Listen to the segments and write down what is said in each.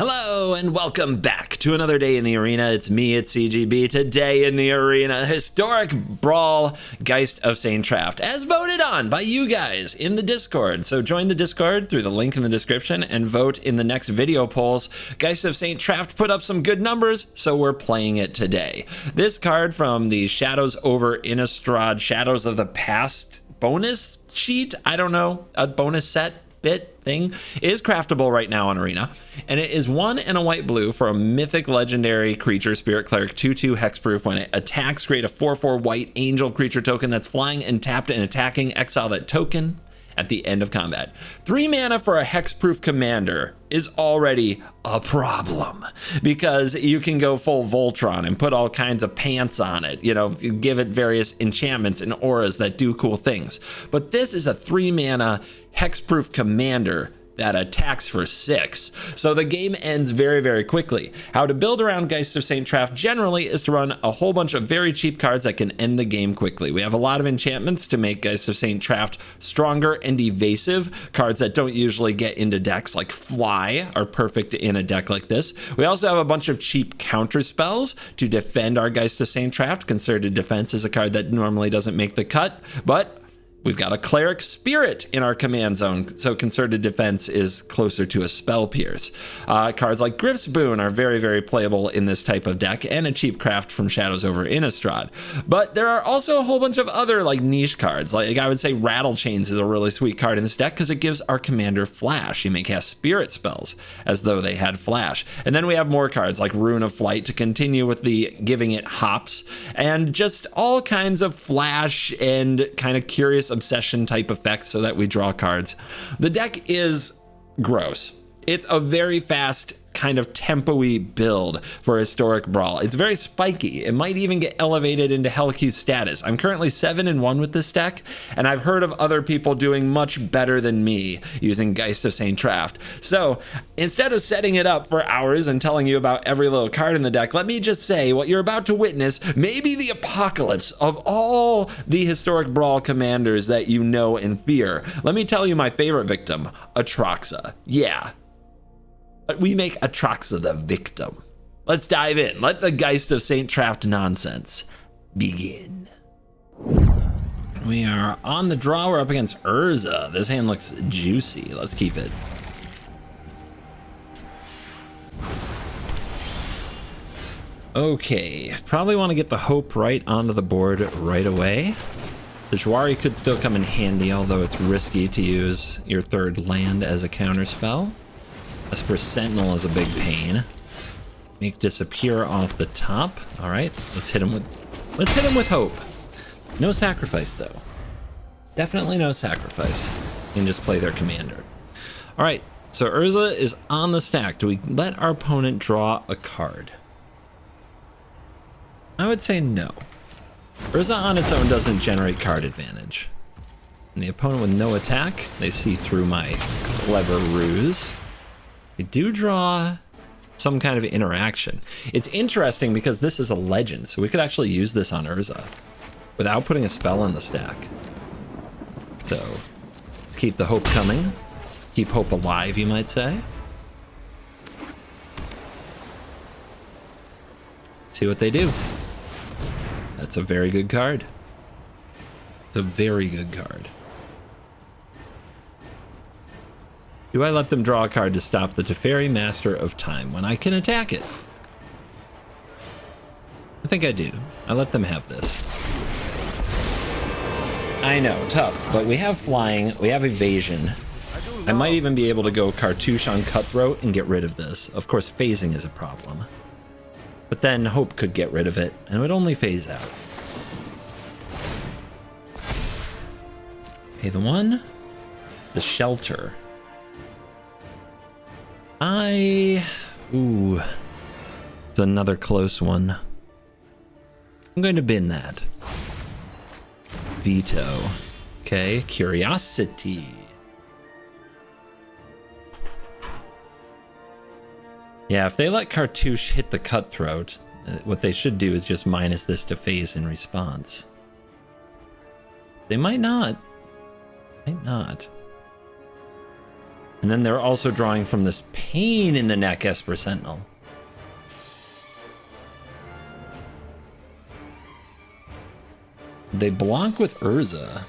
Hello and welcome back to another day in the arena. It's me, it's CGB. Today in the arena, historic Brawl, Geist of St. Traft, as voted on by you guys in the Discord. So join the Discord through the link in the description and vote in the next video polls. Geist of St. Traft put up some good numbers, so we're playing it today. This card from the Shadows over Innistrad Shadows of the Past bonus sheet, I don't know, a bonus set bit thing, is craftable right now on Arena, and it is 1 and a white blue for a mythic legendary creature, Spirit Cleric, 2/2 hexproof. When it attacks, create a 4/4 white angel creature token that's flying and tapped and attacking. Exile that token at the end of combat. 3 mana for a hexproof commander is already a problem, because you can go full Voltron and put all kinds of pants on it, you know, give it various enchantments and auras that do cool things. But this is a 3 mana hexproof commander that attacks for 6. So the game ends very, very quickly. How to build around Geist of St. Traft generally is to run a whole bunch of very cheap cards that can end the game quickly. We have a lot of enchantments to make Geist of St. Traft stronger and evasive. Cards that don't usually get into decks like Fly are perfect in a deck like this. We also have a bunch of cheap counter spells to defend our Geist of St. Traft. Concerted Defense is a card that normally doesn't make the cut, but we've got a Cleric Spirit in our command zone, so Concerted Defense is closer to a Spell Pierce. Cards like Grip's Boon are very, very playable in this type of deck, and a cheap craft from Shadows over Innistrad. But there are also a whole bunch of other like niche cards. Like I would say Rattle Chains is a really sweet card in this deck because it gives our commander flash. You may cast spirit spells as though they had flash. And then we have more cards like Rune of Flight to continue with the giving it hops, and just all kinds of flash and kind of curious obsession type effects so that we draw cards. The deck is gross. It's a very fast kind of tempo-y build for Historic Brawl. It's very spiky. It might even get elevated into Hell-Q status. I'm currently 7-1 with this deck, and I've heard of other people doing much better than me using Geist of St. Traft. So instead of setting it up for hours and telling you about every little card in the deck, let me just say what you're about to witness may be the apocalypse of all the Historic Brawl commanders that you know and fear. Let me tell you my favorite victim, Atraxa. Yeah. We make Atraxa the victim. Let's dive in. Let the Geist of St. Traft nonsense begin. We are on the draw. We're up against Urza. This hand looks juicy. Let's keep it. Okay, probably want to get the Hope right onto the board right away. The Jwari could still come in handy, although it's risky to use your 3rd land as a counter spell. Esper Sentinel is a big pain. Make disappear off the top. All right, let's hit him with Hope. No sacrifice though. Definitely no sacrifice. You can just play their commander. All right, so Urza is on the stack. Do we let our opponent draw a card? I would say no. Urza on its own doesn't generate card advantage. And the opponent with no attack, they see through my clever ruse. We do draw some kind of interaction. It's interesting because this is a legend, so we could actually use this on Urza without putting a spell in the stack. So let's keep the Hope coming. Keep Hope alive, you might say. See what they do. That's a very good card. It's a very good card. Do I let them draw a card to stop the Teferi Master of Time when I can attack it? I think I do. I let them have this. I know, tough, but we have flying, we have evasion. I might even be able to go Cartouche on Cutthroat and get rid of this. Of course, phasing is a problem. But then Hope could get rid of it, and it would only phase out. Okay, the one, the Shelter. Ooh, it's another close one. I'm going to bin that. Veto. Okay, Curiosity. Yeah, if they let Cartouche hit the Cutthroat, what they should do is just minus this to phase in response. They might not. Might not. And then they're also drawing from this pain in the neck Esper Sentinel. They block with Urza.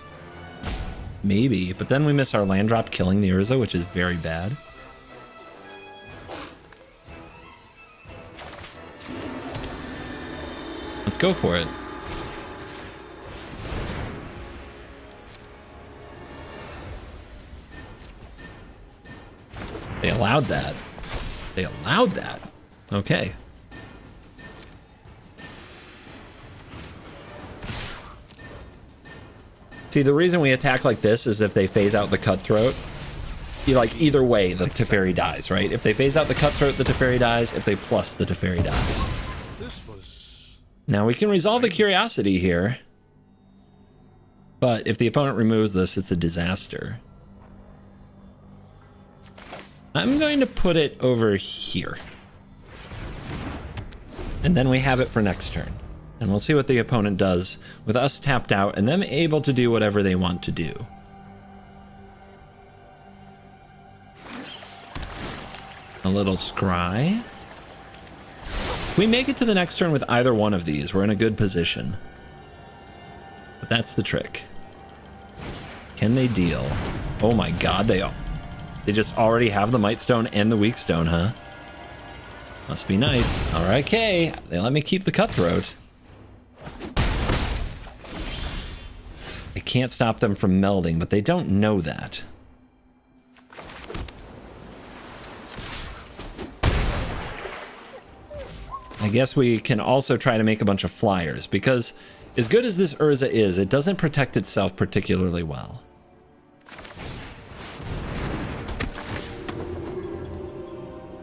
Maybe, but then we miss our land drop killing the Urza, which is very bad. Let's go for it. They allowed that. They allowed that. Okay. See, the reason we attack like this is if they phase out the Cutthroat, either way, the Teferi dies, right? If they phase out the Cutthroat, the Teferi dies. If they plus, the Teferi dies. Now, we can resolve the Curiosity here. But if the opponent removes this, it's a disaster. I'm going to put it over here. And then we have it for next turn. And we'll see what the opponent does with us tapped out and them able to do whatever they want to do. A little scry. If we make it to the next turn with either one of these, we're in a good position. But that's the trick. Can they deal? Oh my god, they just already have the Might Stone and the Weak Stone, huh? Must be nice. All right, okay. They let me keep the Cutthroat. I can't stop them from melding, but they don't know that. I guess we can also try to make a bunch of flyers, because as good as this Urza is, it doesn't protect itself particularly well.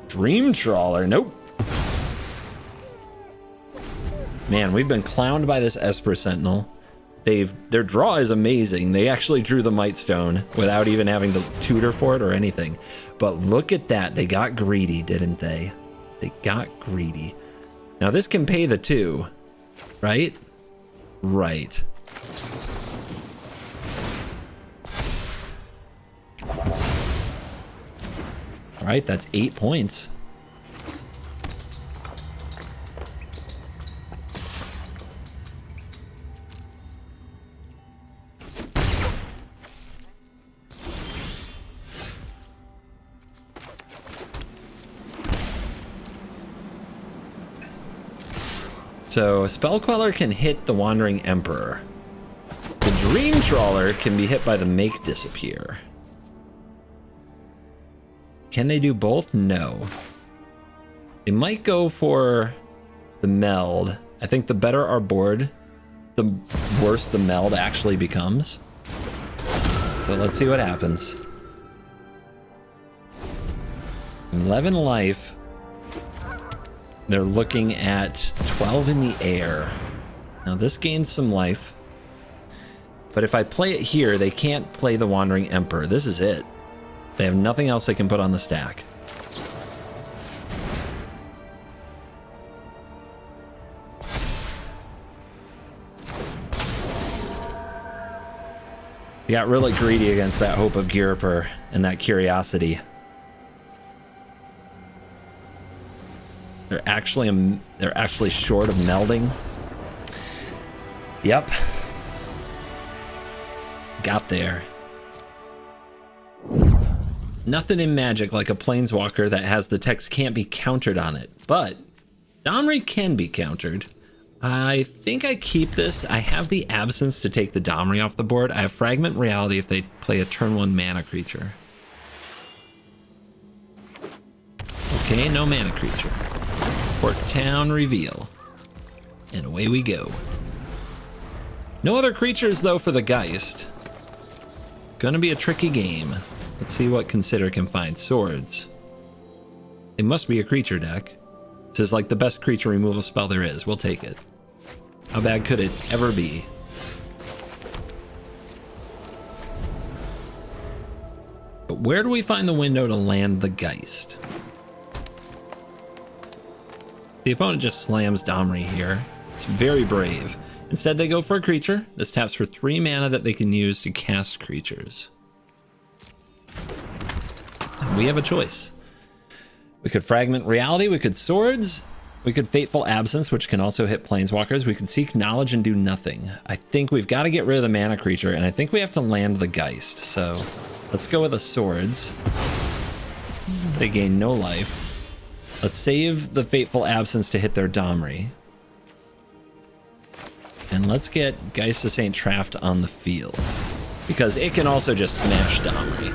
Dream Trawler, nope. Man, we've been clowned by this Esper Sentinel. Their draw is amazing. They actually drew the Might Stone without even having to tutor for it or anything. But look at that. They got greedy, didn't they? They got greedy. Now this can pay the 2, right? Right. All right, that's 8 points. So Spell Queller can hit the Wandering Emperor. The Dream Trawler can be hit by the Make Disappear. Can they do both? No. They might go for the meld. I think the better our board, the worse the meld actually becomes. So let's see what happens. 11 life. They're looking at 12 in the air. Now this gains some life. But if I play it here, they can't play the Wandering Emperor. This is it. They have nothing else they can put on the stack. They got really greedy against that Hope of Ghirapur and that Curiosity. They're actually short of melding. Yep. Got there. Nothing in Magic like a Planeswalker that has the text can't be countered on it, but Domri can be countered. I think I keep this. I have the Absence to take the Domri off the board. I have Fragment Reality if they play a turn 1 mana creature. Okay, no mana creature. Port Town Reveal. And away we go. No other creatures though for the Geist. Gonna be a tricky game. Let's see what Consider can find. Swords. It must be a creature deck. This is like the best creature removal spell there is. We'll take it. How bad could it ever be? But where do we find the window to land the Geist? The opponent just slams Domri here. It's very brave. Instead, they go for a creature. This taps for 3 mana that they can use to cast creatures. we have a choice. We could Fragment Reality, we could Swords, we could Fateful Absence, which can also hit Planeswalkers. We could Seek Knowledge and do nothing. I think we've got to get rid of the mana creature, and I think we have to land the Geist. So let's go with the Swords. They gain no life. Let's save the Fateful Absence to hit their Domri. And let's get Geist of St. Traft on the field, because it can also just smash Domri.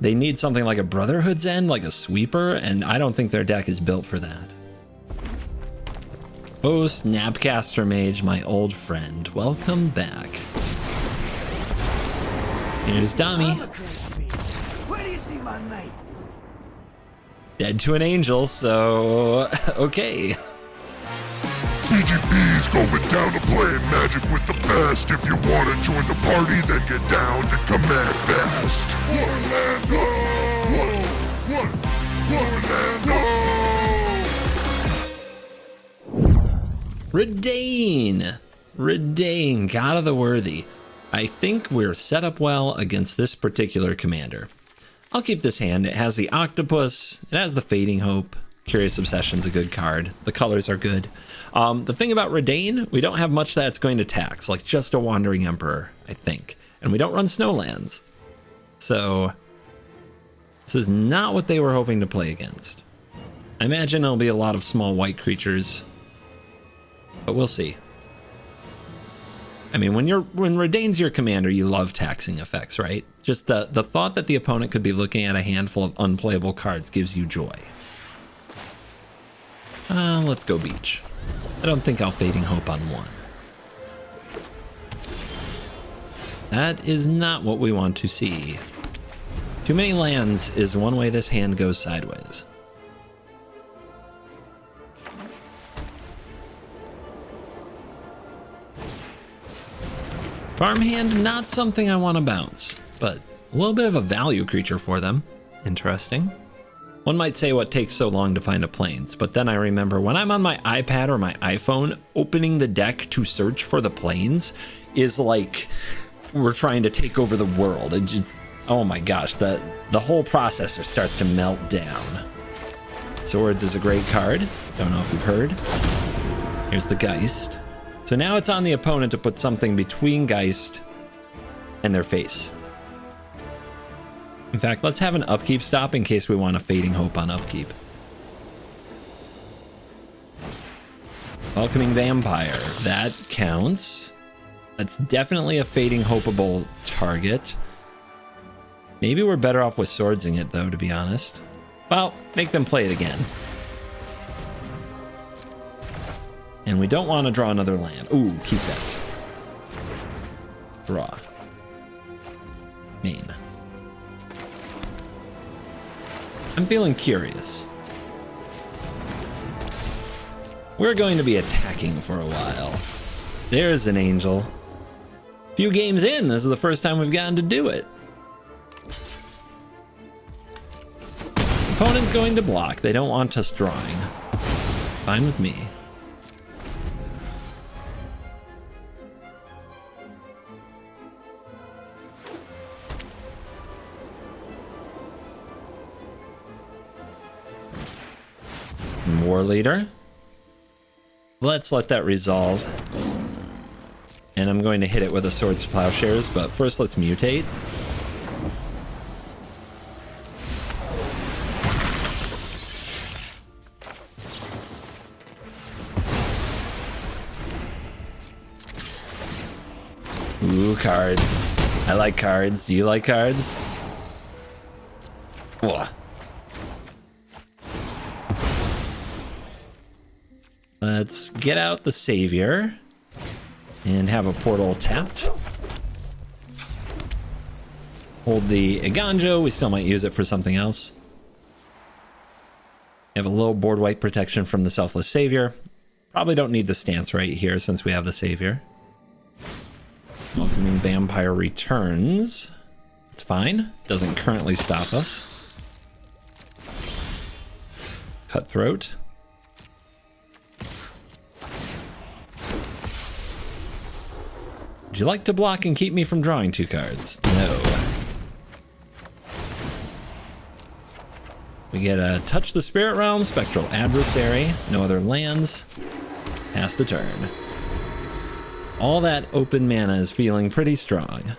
They need something like a Brotherhood's End, like a sweeper, and I don't think their deck is built for that. Oh, Snapcaster Mage, my old friend. Welcome back. Here's Domi. Where do you see my mates? Dead to an angel, so okay. CGB's going down to playing Magic with the best. If you want to join the party, then get down to Command Fest. Redain, God of the Worthy. I think we're set up well against this particular commander. I'll keep this hand. It has the Octopus, it has the Fading Hope. Curious Obsession's a good card. The colors are good. The thing about Redain, we don't have much that's going to tax, like just a Wandering Emperor, I think. And we don't run Snowlands. So this is not what they were hoping to play against. I imagine it'll be a lot of small white creatures, but we'll see. I mean, when Redain's your commander, you love taxing effects, right? Just the thought that the opponent could be looking at a handful of unplayable cards gives you joy. Let's go Beach. I don't think I'll Fading Hope on one. That is not what we want to see. Too many lands is one way this hand goes sideways. Farmhand, not something I want to bounce, but a little bit of a value creature for them. Interesting. One might say what takes so long to find a plains, but then I remember when I'm on my iPad or my iPhone, opening the deck to search for the plains is like we're trying to take over the world. It just, oh my gosh, the whole processor starts to melt down. Swords is a great card. Don't know if you've heard. Here's the Geist. So now it's on the opponent to put something between Geist and their face. In fact, let's have an upkeep stop in case we want a Fading Hope on upkeep. Welcoming Vampire, that counts. That's definitely a Fading Hopeable target. Maybe we're better off with Swordsing it though, to be honest. Well, make them play it again. And we don't want to draw another land. Ooh, keep that. Draw. Main. I'm feeling curious. We're going to be attacking for a while. There's an angel. Few games in, this is the first time we've gotten to do it. Opponent going to block. They don't want us drawing. Fine with me. War Leader. Let's let that resolve. And I'm going to hit it with a Swords to Plowshares, but first let's mutate. Ooh, cards. I like cards. Do you like cards? Whoa. Let's get out the Savior and have a portal tapped. Hold the Iganjo. We still might use it for something else. Have a little board wipe protection from the Selfless Savior. Probably don't need the stance right here since we have the Savior. Welcoming Vampire returns. It's fine. Doesn't currently stop us. Cutthroat. Would you like to block and keep me from drawing 2 cards? No. We get a Touch the Spirit Realm, Spectral Adversary, no other lands. Pass the turn. All that open mana is feeling pretty strong.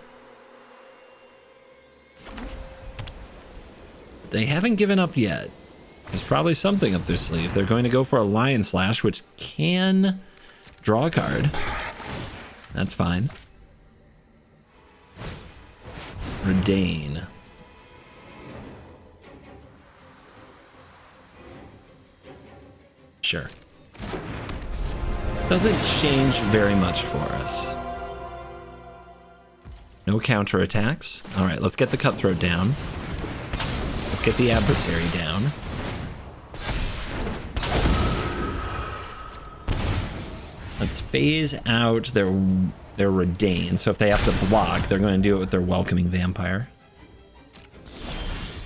They haven't given up yet. There's probably something up their sleeve. They're going to go for a Lion Slash, which can draw a card. That's fine. Redain. Sure. Doesn't change very much for us. No counterattacks. All right, let's get the Cutthroat down. Let's get the Adversary down. Let's phase out their Redain. So if they have to block, they're going to do it with their Welcoming Vampire.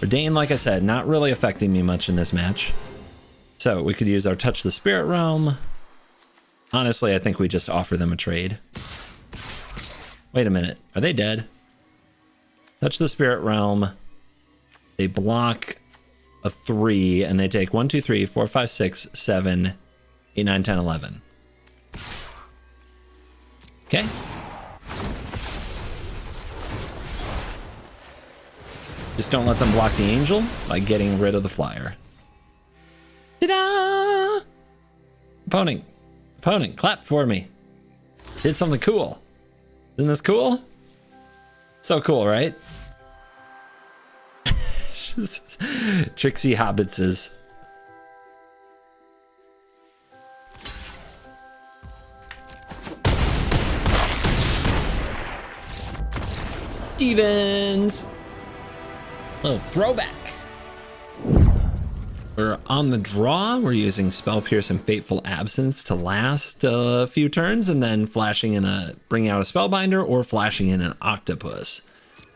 Redain, like I said, not really affecting me much in this match. So we could use our Touch the Spirit Realm. Honestly, I think we just offer them a trade. Wait a minute. Are they dead? Touch the Spirit Realm. They block a 3, and they take 1, 2, 3, 4, 5, 6, 7, 8, 9, 10, 11. Okay. Just don't let them block the Angel by getting rid of the Flyer. Ta-da! Opponent, clap for me. Did something cool. Isn't this cool? So cool, right? Trixie Hobbitses. Stevens! Little throwback. We're on the draw. We're using Spell Pierce and Fateful Absence to last a few turns, and then flashing in bringing out a Spellbinder or flashing in an Octopus.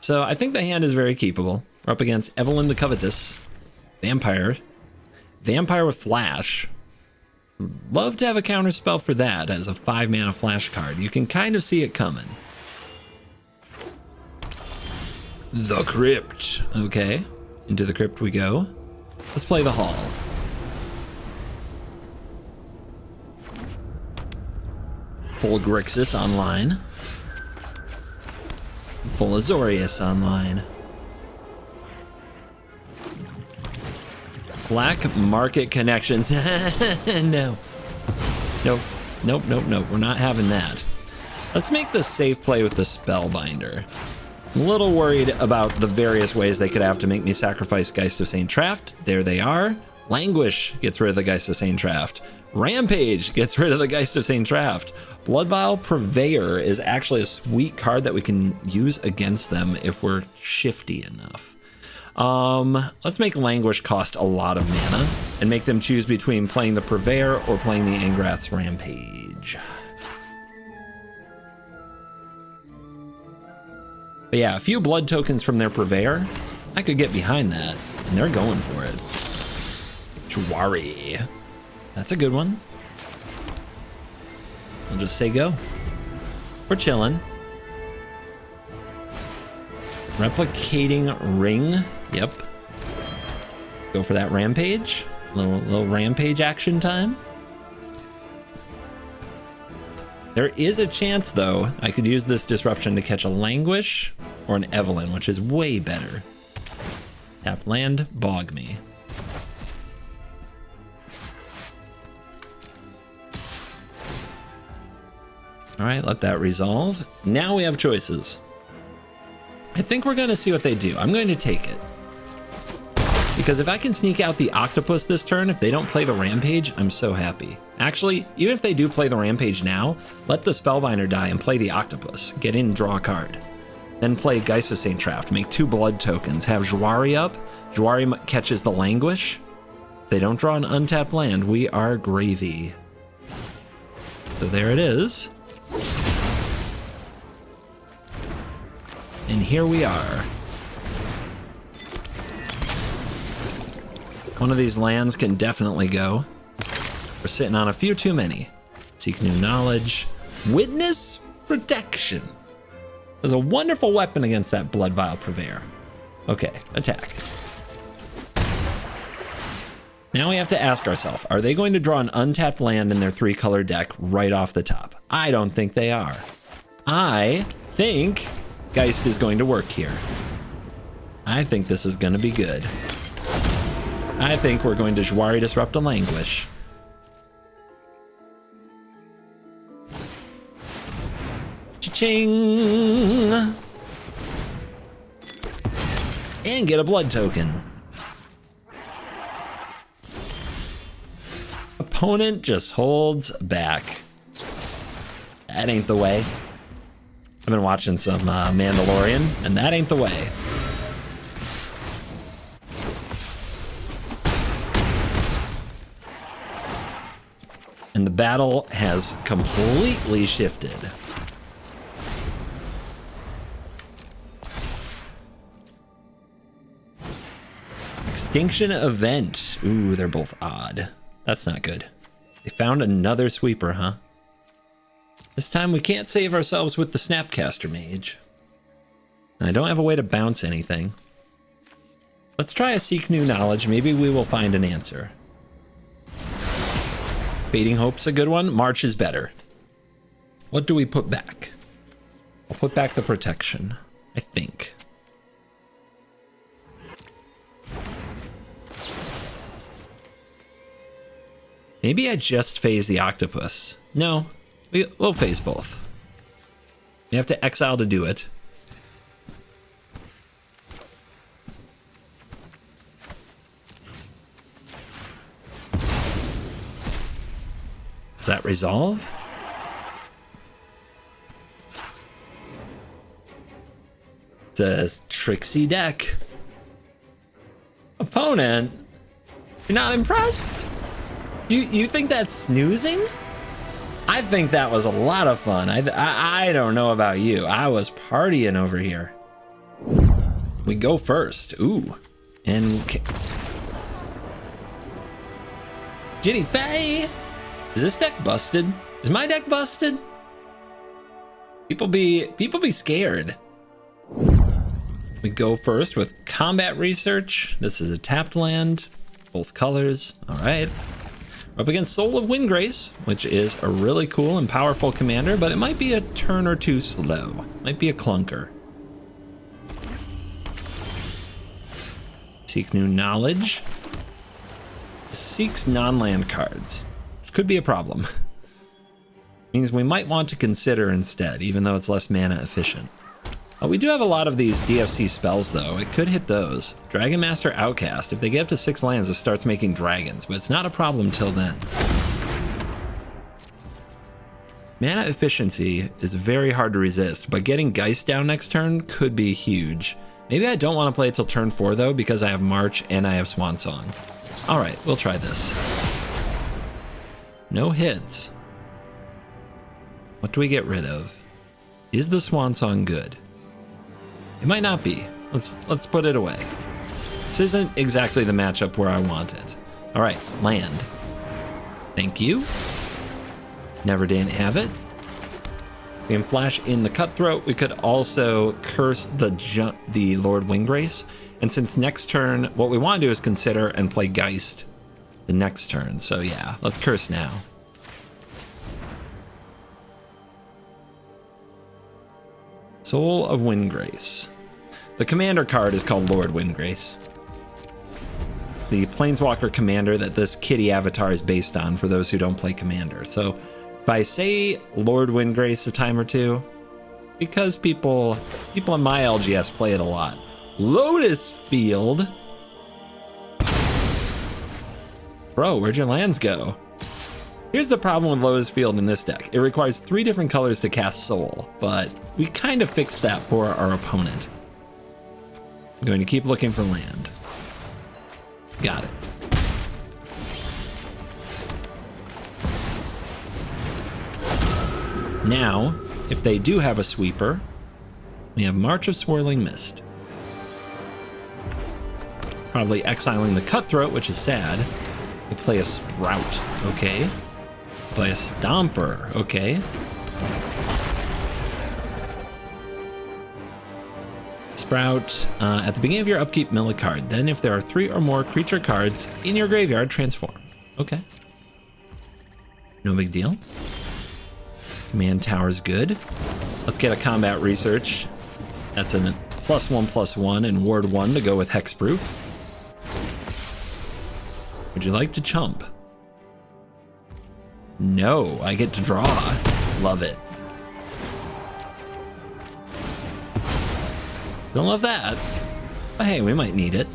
So I think the hand is very keepable. We're up against Evelyn the Covetous. Vampire with Flash. Love to have a counter spell for that as a 5-mana flash card. You can kind of see it coming. The Crypt. Okay, into the Crypt we go. Let's play the Hall. Full Grixis online. Full Azorius online. Black Market Connections. No. Nope. We're not having that. Let's make the safe play with the Spellbinder. I'm a little worried about the various ways they could have to make me sacrifice Geist of St. Traft. There they are. Languish gets rid of the Geist of St. Traft. Rampage gets rid of the Geist of St. Traft. Bloodvial Purveyor is actually a sweet card that we can use against them if we're shifty enough. Let's make Languish cost a lot of mana and make them choose between playing the Purveyor or playing the Angrath's Rampage. But yeah, a few blood tokens from their Purveyor, I could get behind that, and they're going for it. Jwari. That's a good one. I'll just say go. We're chilling. Replicating Ring. Yep. Go for that Rampage. Little Rampage action time. There is a chance, though, I could use this disruption to catch a Languish or an Evelyn, which is way better. Tap land, bog me. All right, let that resolve. Now we have choices. I think we're going to see what they do. I'm going to take it. Because if I can sneak out the Octopus this turn, if they don't play the Rampage, I'm so happy. Actually, even if they do play the Rampage now, let the Spellbinder die and play the Octopus. Get in and draw a card. Then play Geist of St. Traft. Make 2 blood tokens. Have Jwari up. Jwari catches the Languish. If they don't draw an untapped land, we are gravy. So there it is. And here we are. One of these lands can definitely go. We're sitting on a few too many. Seek new knowledge. Witness protection. There's a wonderful weapon against that Bloodvial Purveyor. Okay, attack. Now we have to ask ourselves, are they going to draw an untapped land in their 3-color deck right off the top? I don't think they are. I think Geist is going to work here. I think this is going to be good. I think we're going to Jwari Disrupt and Languish. Cha-ching! And get a blood token. Opponent just holds back. That ain't the way. I've been watching some Mandalorian, and that ain't the way. And the battle has completely shifted. Extinction event. Ooh, they're both odd. That's not good. They found another sweeper, huh? This time we can't save ourselves with the Snapcaster Mage. And I don't have a way to bounce anything. Let's try a Seek New Knowledge. Maybe we will find an answer. Fading Hope's a good one. March is better. What do we put back? I'll put back the protection, I think. Maybe I just phase the octopus. No, we'll phase both. We have to exile to do it. Does that resolve? It's a tricksy deck. Opponent, you're not impressed? You think that's snoozing? I think that was a lot of fun. I don't know about you. I was partying over here. We go first. Ooh. And Ginny Faye. Is this deck busted? Is my deck busted? People be scared. We go first with Combat Research. This is a tapped land, both colors. All right. We're up against Soul of Windgrace, which is a really cool and powerful commander, but it might be a turn or two slow. Might be a clunker. Seek New Knowledge. Seeks non-land cards, which could be a problem. Means we might want to consider instead, even though it's less mana efficient. We do have a lot of these DFC spells, though. It could hit those. Dragon Master Outcast. If they get up to 6 lands, it starts making dragons, but it's not a problem till then. Mana efficiency is very hard to resist, but getting Geist down next turn could be huge. Maybe I don't want to play it till turn 4, though, because I have March and I have Swan Song. All right, we'll try this. No hits. What do we get rid of? Is the Swan Song good? It might not be. Let's put it away. This isn't exactly the matchup where I want it. All right, land. Thank you. Never didn't have it. We can flash in the Cutthroat. We could also curse the Lord Windgrace. And since next turn, what we want to do is consider and play Geist the next turn. So yeah, let's curse now. Soul of Windgrace. The commander card is called Lord Windgrace. The Planeswalker commander that this kitty avatar is based on for those who don't play commander. So if I say Lord Windgrace a time or two, because people in my LGS play it a lot. Lotus Field? Bro, where'd your lands go? Here's the problem with Lotus Field in this deck. It requires 3 different colors to cast Soul, but we kind of fixed that for our opponent. I'm going to keep looking for land. Got it. Now, if they do have a sweeper, we have March of Swirling Mist. Probably exiling the Cutthroat, which is sad. We play a Sprout, okay. Play a Stomper, okay. Sprout. At the beginning of your upkeep, mill a card. Then if there are 3 or more creature cards in your graveyard, transform. Okay. No big deal. Command tower's good. Let's get a combat research. That's a +1/+1 and ward 1 to go with hexproof. Would you like to chump? No, I get to draw. Love it. Don't love that. But hey, we might need it.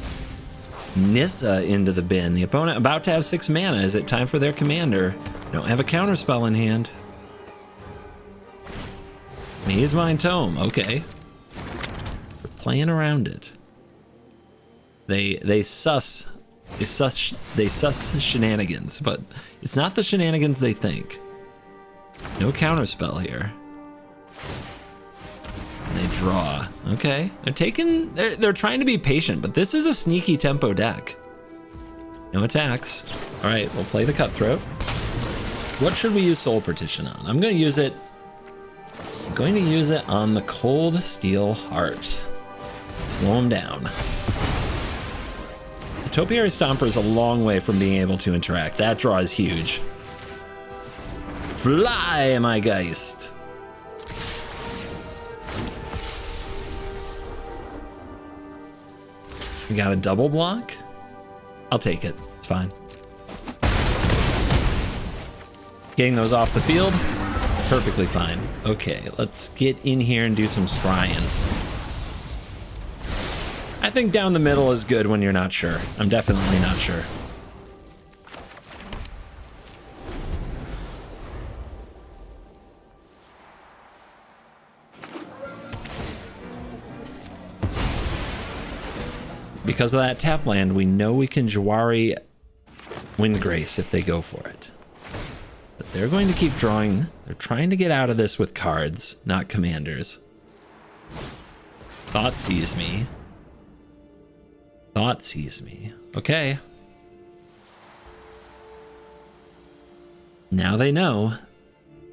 Nissa into the bin. The opponent about to have 6 mana. Is it time for their commander? Don't have a counterspell in hand. Maze Mind Tome. Okay. We're playing around it. They suss shenanigans, but it's not the shenanigans they think. No counterspell here. They draw. Okay. They're trying to be patient, but this is a sneaky tempo deck. No attacks. All right, we'll play the Cutthroat. What should we use Soul Partition on? I'm going to use it on the Cold Steel Heart. Slow him down. The Topiary Stomper is a long way from being able to interact. That draw is huge. Fly, my Geist. We got a double block? I'll take it. It's fine. Getting those off the field, perfectly fine. Okay, let's get in here and do some scrying. I think down the middle is good when you're not sure. I'm definitely not sure. Because of that tap land, we know we can Jawari Windgrace if they go for it. But they're going to keep drawing. They're trying to get out of this with cards, not commanders. Thought sees me. Thought sees me. Okay. Now they know.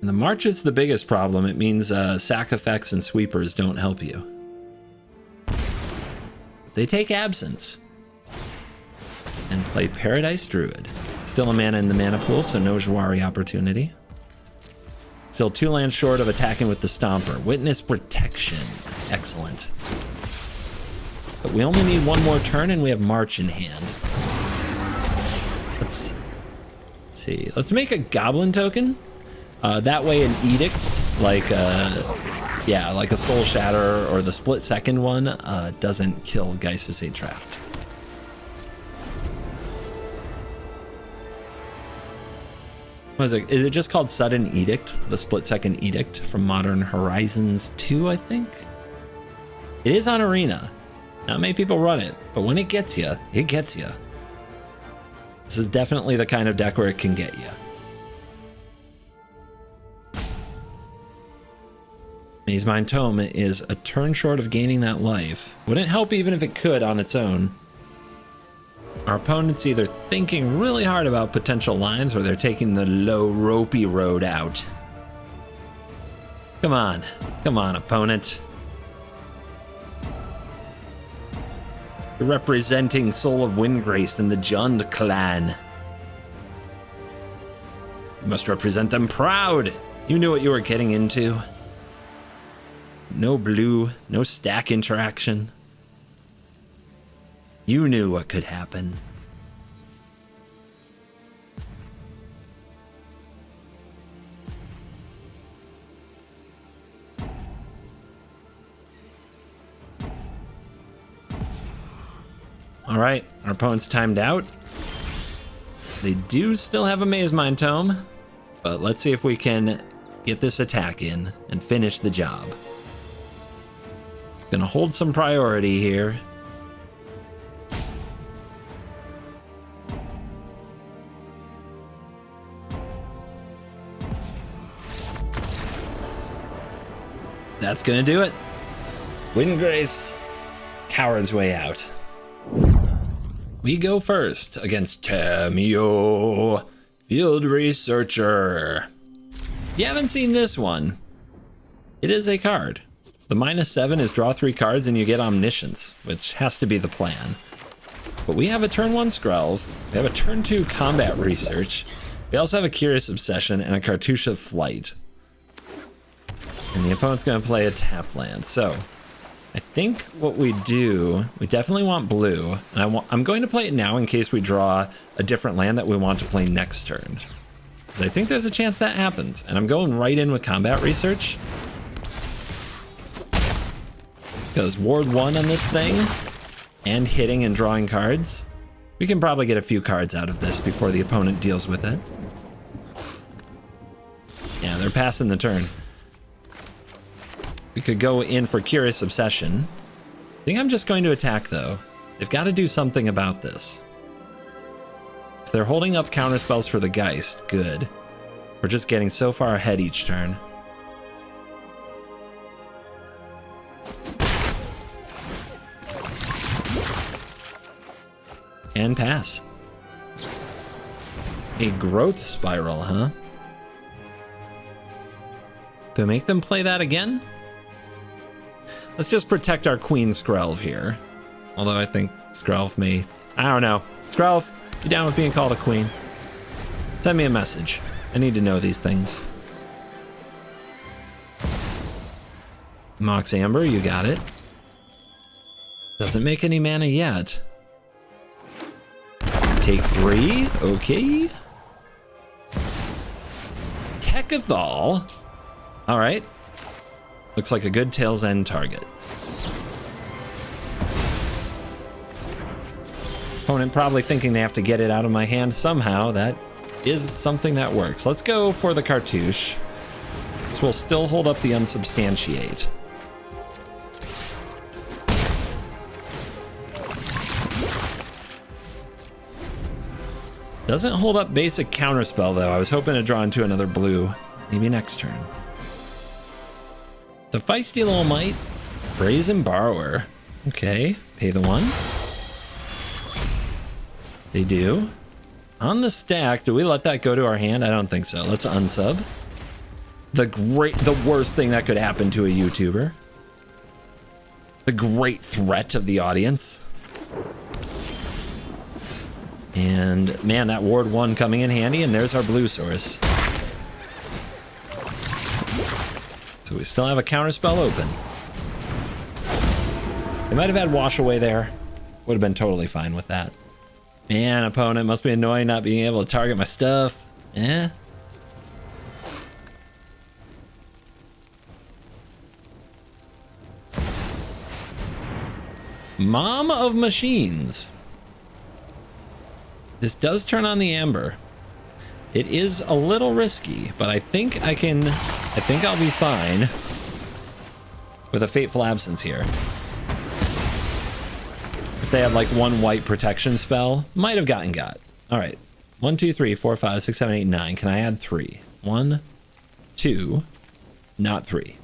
And the March is the biggest problem. It means sack effects and sweepers don't help you. They take Absence and play Paradise Druid. Still a mana in the mana pool, so no Jawari opportunity. Still 2 lands short of attacking with the Stomper. Witness Protection. Excellent. But we only need 1 more turn and we have March in hand. Let's see. Let's make a Goblin token. That way an Edict, like a Soul Shatter or the Split Second one, doesn't kill Geist of St. Traft. What is it? Is it just called Sudden Edict? The Split Second Edict from Modern Horizons 2, I think? It is on Arena. Not many people run it, but when it gets you, it gets you. This is definitely the kind of deck where it can get you. Maze Mind Tome is a turn short of gaining that life. Wouldn't help even if it could on its own. Our opponent's either thinking really hard about potential lines or they're taking the low ropey road out. Come on, opponent. You're representing Soul of Windgrace and the Jund clan. You must represent them proud. You knew what you were getting into. No blue, no stack interaction. You knew what could happen. All right, our opponent's timed out. They do still have a Maze Mind Tome, but let's see if we can get this attack in and finish the job. Gonna hold some priority here. That's gonna do it. Windgrace, coward's way out. We go first against Tamiyo, Field Researcher. If you haven't seen this one, it is a card. The -7 is draw 3 cards and you get Omniscience, which has to be the plan. But we have a turn 1 Skrelv, we have a turn 2 Combat Research, we also have a Curious Obsession and a Cartouche of Flight. And the opponent's going to play a tap land. So I think what we do, we definitely want blue, and I'm going to play it now in case we draw a different land that we want to play next turn. Because I think there's a chance that happens, and I'm going right in with Combat Research. Because Ward 1 on this thing, and hitting and drawing cards, we can probably get a few cards out of this before the opponent deals with it. Yeah, they're passing the turn. We could go in for Curious Obsession. I think I'm just going to attack, though. They've got to do something about this. If they're holding up counterspells for the Geist, good. We're just getting so far ahead each turn. And pass. A growth spiral, huh? Do I make them play that again? Let's just protect our Queen Skrelv here. Although I think Skrelv may... I don't know. Skrelv, you down with being called a queen? Send me a message. I need to know these things. Mox Amber, you got it. Doesn't make any mana yet. Take 3, okay. Techathal. All right. Looks like a good Tail's End target. Opponent probably thinking they have to get it out of my hand somehow. That is something that works. Let's go for the Cartouche. So we'll still hold up the Unsubstantiate. Doesn't hold up basic counterspell though. I was hoping to draw into another blue. Maybe next turn. The feisty little mite. Brazen Borrower. Okay, pay the 1. They do. On the stack, do we let that go to our hand? I don't think so. Let's unsub. The worst thing that could happen to a YouTuber. The great threat of the audience. And man, that Ward 1 coming in handy, and there's our blue source. So we still have a counterspell open. They might have had Wash Away there. Would have been totally fine with that. Man, opponent, must be annoying not being able to target my stuff. Eh? Mom of Machines. This does turn on the Amber. It is a little risky, but I think I'll be fine with a Fateful Absence here. If they had like 1 white protection spell, might have gotten got. All right, 1, 2, 3, 4, 5, 6, 7, 8, 9. Can I add 3? 1, 2, not 3.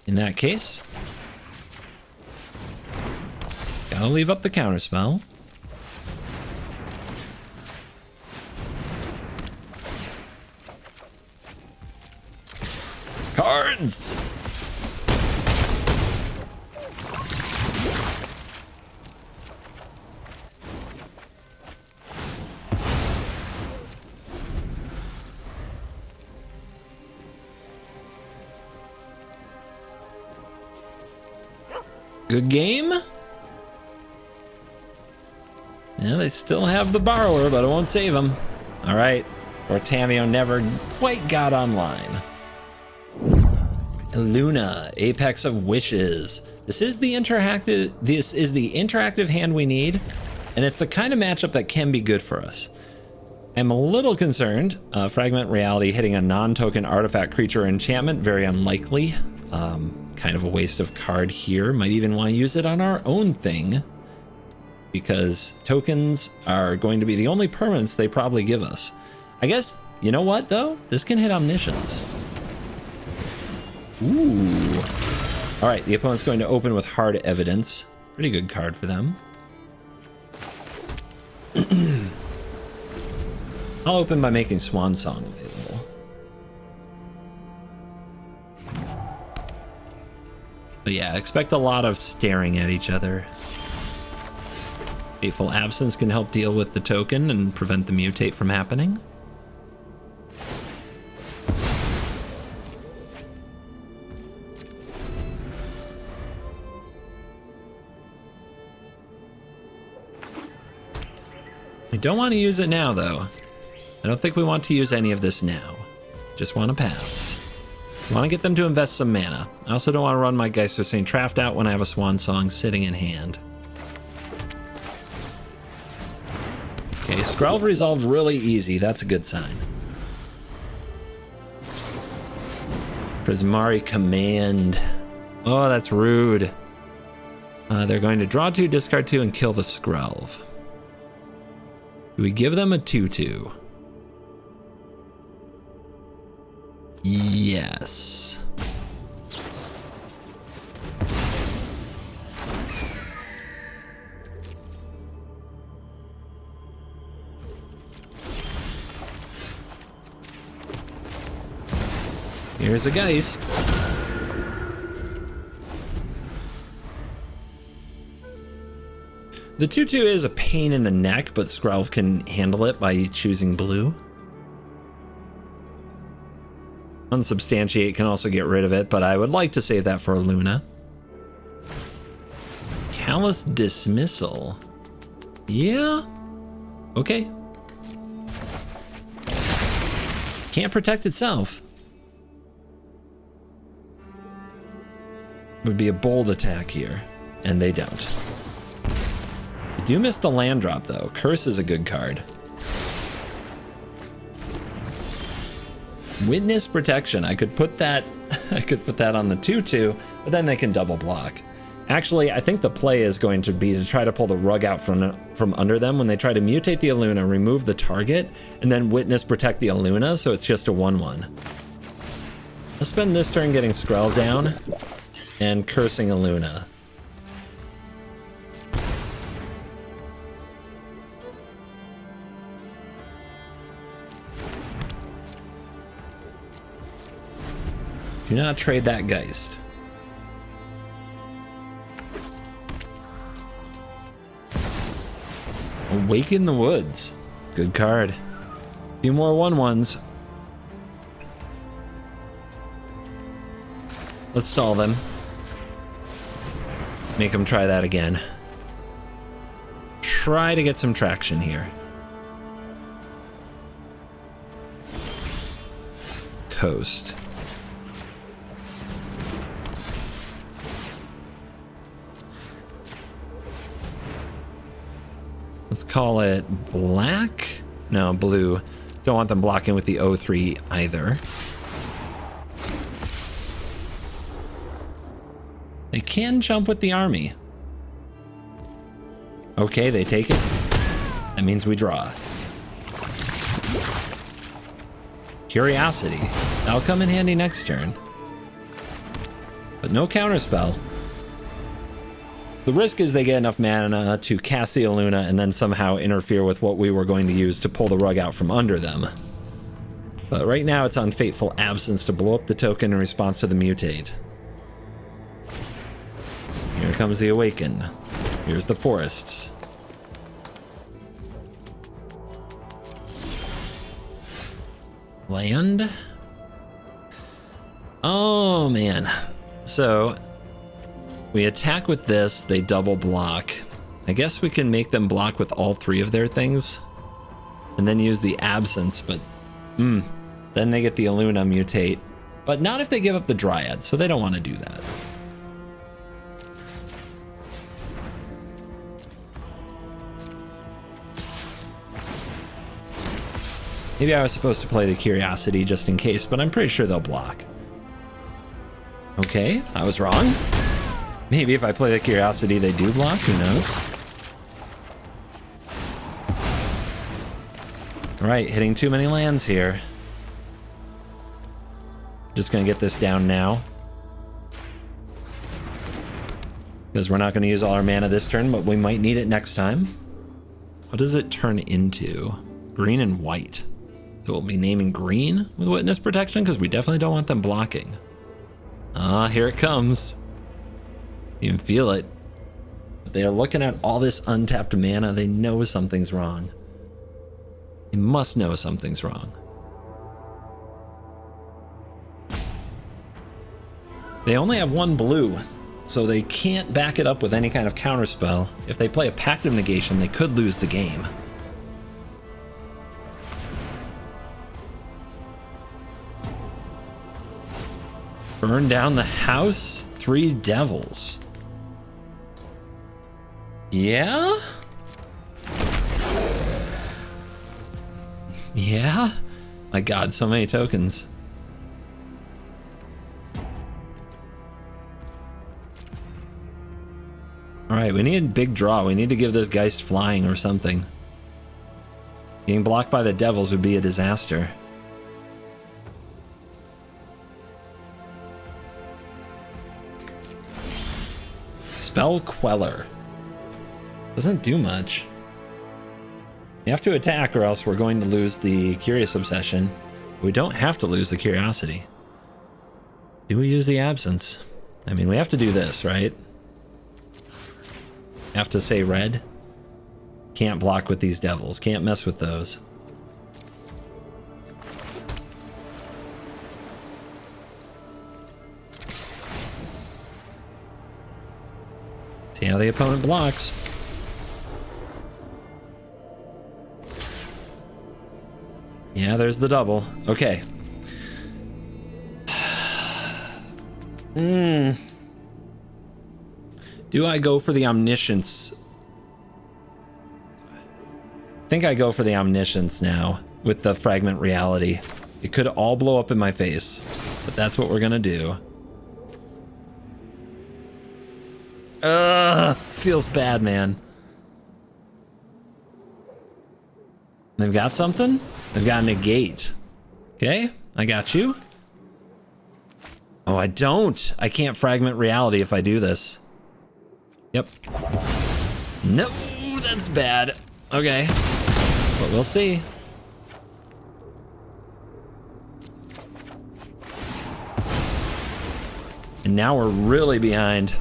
In that case, gotta leave up the counterspell. Cards! Good game. Yeah, they still have the Borrower, but it won't save them. All right, or Tamiyo never quite got online. Aluna, Apex of Wishes. This is the interactive hand we need, and it's the kind of matchup that can be good for us. I'm a little concerned. Fragment Reality hitting a non-token artifact, creature, or enchantment, very unlikely. Kind of a waste of card here. Might even want to use it on our own thing, because tokens are going to be the only permanents they probably give us. I guess, you know what though? This can hit Omniscience. Ooh. All right, the opponent's going to open with Hard Evidence. Pretty good card for them. I'll open by making Swan Song available. But yeah, expect a lot of staring at each other. Fateful Absence can help deal with the token and prevent the mutate from happening. We don't want to use it now, though. I don't think we want to use any of this now. Just want to pass. Want to get them to invest some mana. I also don't want to run my Geist of St. Traft out when I have a Swan Song sitting in hand. Okay, Skrelv resolved really easy. That's a good sign. Prismari Command. Oh, that's rude. They're going to draw 2, discard 2, and kill the Skrelv. Do we give them a 2/2? Yes. Here's a Geist. The 2/2 is a pain in the neck, but Skrelv can handle it by choosing blue. Unsubstantiate can also get rid of it, but I would like to save that for Aluna. Callous Dismissal. Yeah. Okay. Can't protect itself. Would be a bold attack here, and they don't. I do miss the land drop though. Curse is a good card. Witness Protection. I could put that on the 2/2, but then they can double block. Actually, I think the play is going to be to try to pull the rug out from under them when they try to mutate the Aluna, remove the target, and then Witness Protect the Aluna, so it's just a 1/1. Let's spend this turn getting Skrelv down and cursing Aluna. Do not trade that Geist. Awaken the Woods. Good card. A few more 1/1s. Let's stall them. Make them try that again. Try to get some traction here. Coast. Let's call it black. No, blue. Don't want them blocking with the 0/3 either. They can jump with the army. Okay, they take it. That means we draw. Curiosity. That'll come in handy next turn. But no counterspell. The risk is they get enough mana to cast the Aluna and then somehow interfere with what we were going to use to pull the rug out from under them. But right now it's on Fateful Absence to blow up the token in response to the mutate. Here comes the Awaken. Here's the Forests. Land? Oh man. So we attack with this, they double block. I guess we can make them block with all 3 of their things and then use the Absence, but then they get the Aluna mutate. But not if they give up the Dryad, so they don't want to do that. Maybe I was supposed to play the Curiosity just in case, but I'm pretty sure they'll block. Okay, I was wrong. Maybe if I play the Curiosity, they do block, who knows? Right, hitting too many lands here. Just gonna get this down now. Because we're not gonna use all our mana this turn, but we might need it next time. What does it turn into? Green and white. So we'll be naming green with Witness Protection, because we definitely don't want them blocking. Ah, here it comes. You can feel it. They are looking at all this untapped mana. They know something's wrong. They must know something's wrong. They only have one blue, so they can't back it up with any kind of counterspell. If they play a Pact of Negation, they could lose the game. Burn down the house? 3 devils. Yeah? Yeah? My god, so many tokens. Alright, we need a big draw. We need to give this Geist flying or something. Being blocked by the devils would be a disaster. Spell Queller. Doesn't do much. You have to attack or else we're going to lose the Curious Obsession. We don't have to lose the Curiosity. Do we use the Absence? I mean, we have to do this, right? Have to say red. Can't block with these devils. Can't mess with those. See how the opponent blocks. Yeah, there's the double. Okay. Do I go for the Omniscience? I think I go for the Omniscience now with the Fragment Reality. It could all blow up in my face, but that's what we're gonna do. Feels bad, man. They've got something? They've got a negate. Okay, I got you. Oh, I don't. I can't Fragment Reality if I do this. Yep. No, that's bad. Okay, but we'll see. And now we're really behind.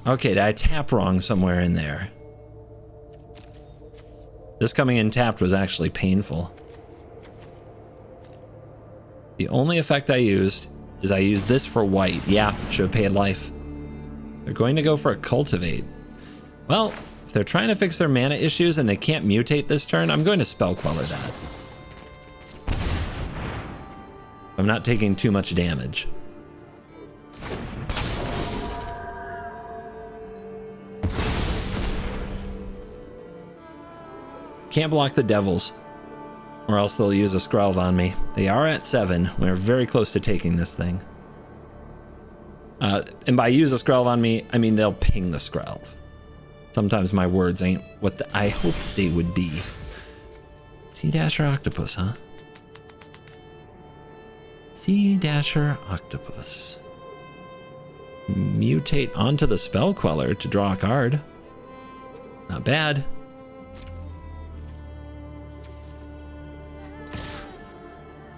Okay, did I tap wrong somewhere in there? This coming in tapped was actually painful. The only effect I used is I used this for white. Yeah, should have paid life. They're going to go for a Cultivate. Well, if they're trying to fix their mana issues and they can't mutate this turn, I'm going to Spell Queller that. I'm not taking too much damage. Can't block the devils, or else they'll use a Skrelv on me. They are at 7. We're very close to taking this thing. And by use a Skrelv on me, I mean they'll ping the Skrelv. Sometimes my words ain't what I hoped they would be. Sea Dasher Octopus, huh? Sea Dasher Octopus. Mutate onto the Spell Queller to draw a card. Not bad.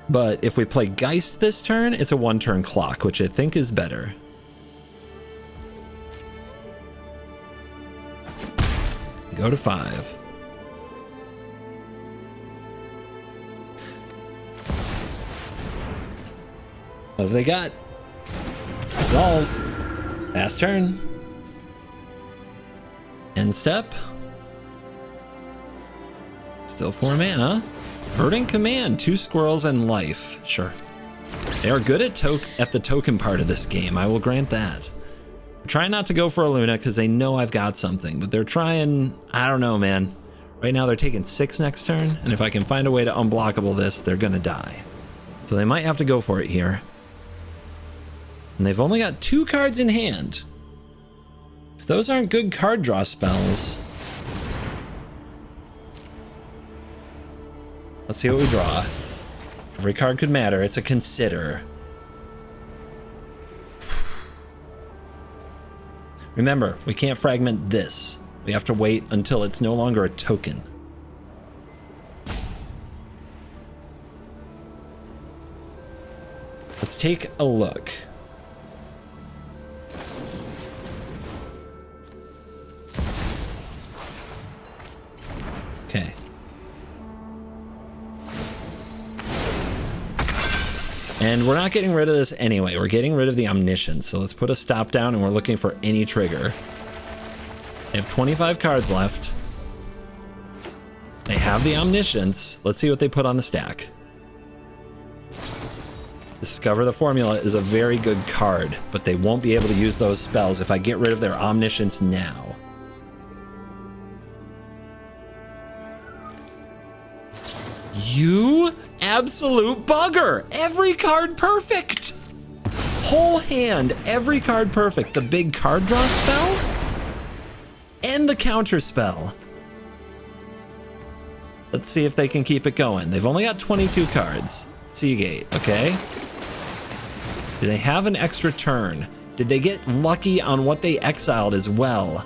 But if we play Geist this turn, it's a 1-turn clock, which I think is better. Go to 5. What have they got? Resolves. Last turn. End step. Still 4 mana. Verdant Command, 2 squirrels and life. Sure. They are good at the token part of this game, I will grant that. I'm trying not to go for Aluna because they know I've got something, but they're trying, I don't know, man. Right now they're taking 6 next turn, and if I can find a way to unblockable this, they're gonna die. So they might have to go for it here. And they've only got 2 cards in hand. If those aren't good card draw spells, let's see what we draw. Every card could matter. It's a consider. Remember, we can't fragment this. We have to wait until it's no longer a token. Let's take a look. Okay. And we're not getting rid of this anyway. We're getting rid of the omniscience. So let's put a stop down and we're looking for any trigger. They have 25 cards left. They have the omniscience. Let's see what they put on the stack. Discover the Formula is a very good card, but they won't be able to use those spells if I get rid of their omniscience now. You absolute bugger! Every card perfect! Whole hand, every card perfect. The big card draw spell and the counter spell. Let's see if they can keep it going. They've only got 22 cards. Seagate, okay. Do they have an extra turn? Did they get lucky on what they exiled as well?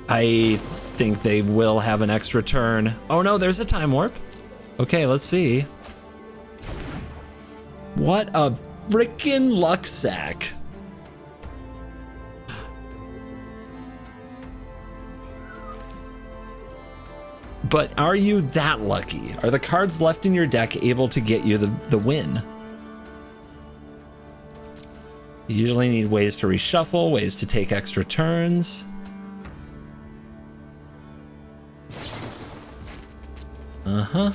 I think they will have an extra turn. Oh no, there's a time warp. Okay, let's see. What a freaking luck sack. But are you that lucky? Are the cards left in your deck able to get you the win? You usually need ways to reshuffle, ways to take extra turns. Uh-huh.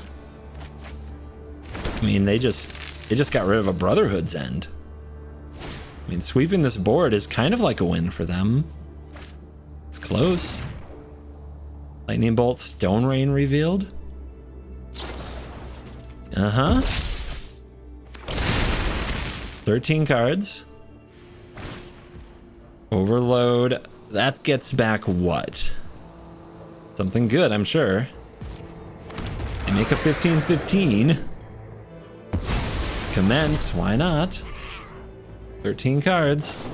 I mean, they just got rid of a Brotherhood's End. I mean, sweeping this board is kind of like a win for them. It's close. Lightning Bolt, Stone Rain revealed. Uh-huh. 13 cards. Overload. That gets back what? Something good, I'm sure. They make a 15-15. Commence, why not? 13 cards.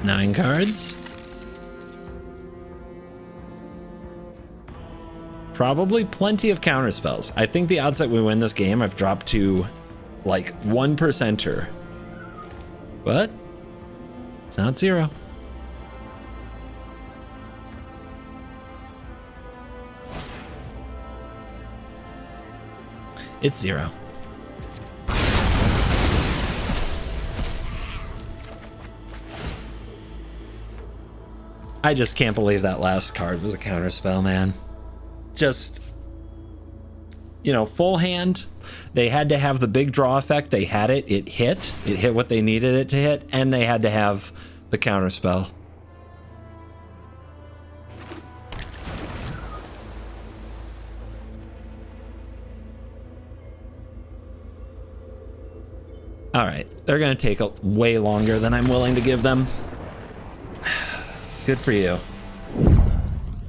Nine cards. Probably plenty of counter spells. I think the odds that we win this game I've dropped to like 1%er. But it's not zero. It's zero. I just can't believe that last card was a counterspell, man. Just, you know, full hand. They had to have the big draw effect. They had it. It hit. It hit what they needed it to hit. And they had to have the counterspell. All right. They're going to take way longer than I'm willing to give them. Good for you.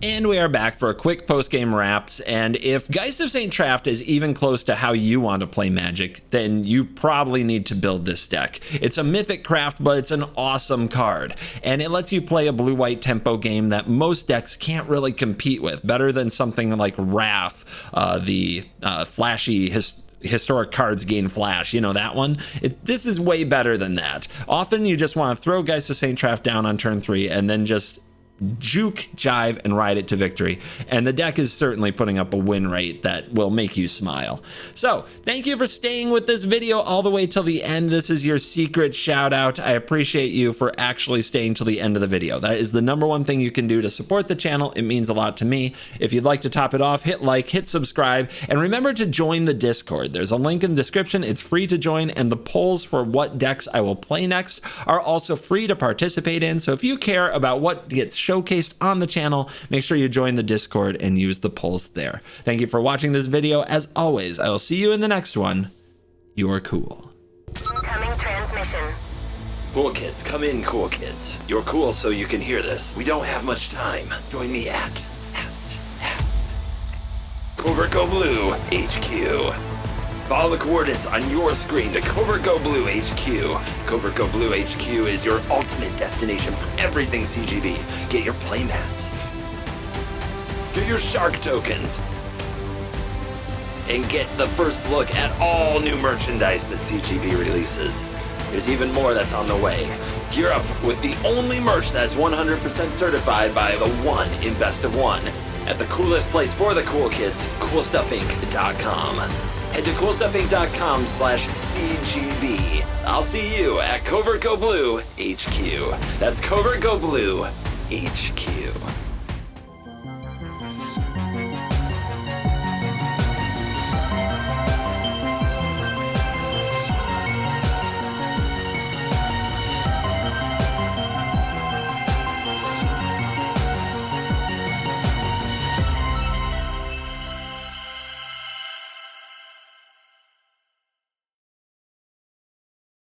And we are back for a quick post-game wraps, and if Geist of St. Traft is even close to how you want to play Magic, then you probably need to build this deck. It's a mythic craft, but it's an awesome card, and it lets you play a blue-white tempo game that most decks can't really compete with, better than something like Wrath, the flashy historic cards gain flash, you know that one? This is way better than that. Often you just want to throw Geist of St. Traft down on turn 3 and then just juke, jive, and ride it to victory. And the deck is certainly putting up a win rate that will make you smile. So thank you for staying with this video all the way till the end. This is your secret shout out. I appreciate you for actually staying till the end of the video. That is the #1 thing you can do to support the channel. It means a lot to me. If you'd like to top it off, hit like, hit subscribe, and remember to join the Discord. There's a link in the description. It's free to join, and the polls for what decks I will play next are also free to participate in. So if you care about what gets showcased on the channel, make sure you join the Discord and use the polls there. Thank you for watching this video. As always, I will see you in the next one. You're cool. Incoming transmission. Cool kids, come in, cool kids. You're cool so you can hear this. We don't have much time. Join me at CovertGoBlue HQ. Follow the coordinates on your screen to CovertGoBlue HQ. CovertGoBlue HQ is your ultimate destination for everything CGB. Get your playmats. Get your shark tokens. and get the first look at all new merchandise that CGB releases. There's even more that's on the way. Gear up with the only merch that's 100% certified by the one in Best of One at the coolest place for the cool kids, CoolStuffInc.com. Head to CoolStuffInc.com/CGB. I'll see you at CovertGoBlue HQ. That's CovertGoBlue HQ.